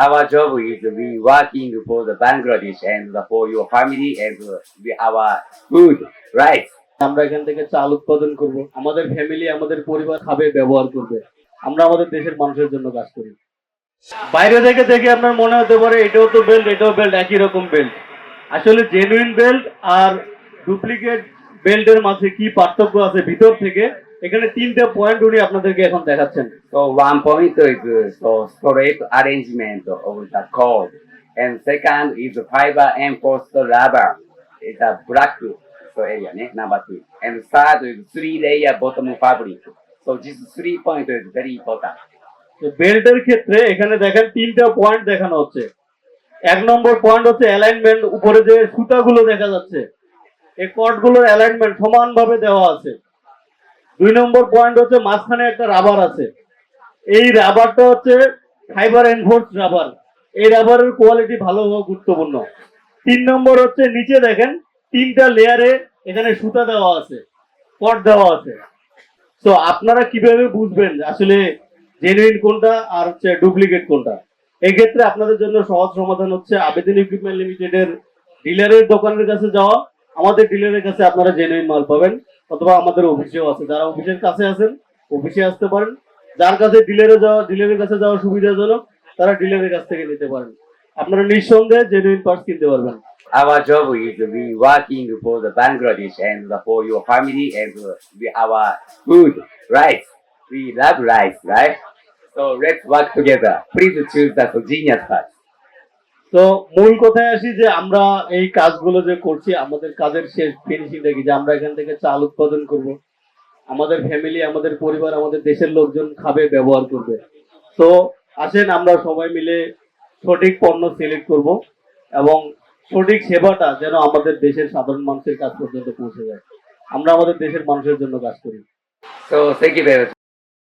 Our job is we working for the Bangladesh and for your family and our food, right? আমরা এখান থেকে চাল উৎপাদন করব, আমাদের ফ্যামিলি আমাদের পরিবার খাবে, ব্যবহার করবে। আমরা আমাদের দেশের মানুষের জন্য কাজ করি। বাইরে থেকে দেখে আপনার মনে হতে পারে এটাও তো বেল্ট, এটাও বেল্ট, একই রকম বেল্ট। আসলে জেনুইন বেল্ট আর ডুপ্লিকেট বেল্টের মাঝে কি পার্থক্য আছে ভিতর থেকে, এখানে তিনটা পয়েন্ট উনি আপনাদেরকে এখন দেখাচ্ছেন। So one point is so storage arrangement of the cord, and second is fiber enforced rubber. It's a black so area number two, and third is three-layer bottom fabric. So this 3 point is very important. তো বেল্টের ক্ষেত্রে এখানে দেখেন তিনটা point দেখানো হচ্ছে। এক নম্বর point হচ্ছে অ্যালাইনমেন্ট, উপরে যে সুতাগুলো দেখা যাচ্ছে এই কর্ডগুলোর অ্যালাইনমেন্ট সমানভাবে দেওয়া আছে। দুই নম্বর পয়েন্ট হচ্ছে মাঝখানে একটা রাবার আছে, এই রাবারটা হচ্ছে ফাইবার এনফোর্সড রাবার, এই রাবারের কোয়ালিটি ভালো হওয়া গুরুত্বপূর্ণ। তিন নম্বর হচ্ছে নিচে দেখেন তিনটা লেয়ারে এখানে সুতা দেওয়া আছে, কর্ড দেওয়া আছে। তো আপনারা কিভাবে বুঝবেন আসলে জেনুইন কোনটা আর হচ্ছে ডুপ্লিকেট কোনটা? এই ক্ষেত্রে আপনাদের জন্য সহজ সমাধান হচ্ছে আবেদন ইকুইপমেন্ট লিমিটেডের ডিলারের দোকানের কাছে যাওয়া। আমাদের ডিলারের কাছে আপনারা জেনুইন মাল পাবেন, অথবা আমাদের অফিসেও আছে। যারা অফিসের কাছে আছেন অফিসে আসতে পারেন, যার কাছে ডিলারের কাছে যাওয়া সুবিধাজনক তারা ডিলারের কাছ থেকে নিতে পারেন। আপনারা নিঃসন্দেহে জেনুইন পার্টস কিনতে পারবেন। Our job is we working for the Bangladesh and for your family and our food, right? We love rice, right? So let's work together. Please choose the genius part. তো মূল কথায় আসি যে আমরা এই কাজগুলো যে করছি, আমাদের কাজের শেষ ফিনিশিংটা কি, যে আমরা এখান থেকে চাল উৎপাদন করব, আমাদের ফ্যামিলি আমাদের পরিবার আমাদের দেশের লোকজন খাবে, ব্যবহার করবে। তো আসেন আমরা সবাই মিলে সঠিক পণ্য সিলেক্ট করব এবং সঠিক সেবাটা যেন আমাদের দেশের সাধারণ মানুষের কাছ পর্যন্ত পৌঁছে যায়। আমরা আমাদের দেশের মানুষের জন্য কাজ করি। So thank you very much.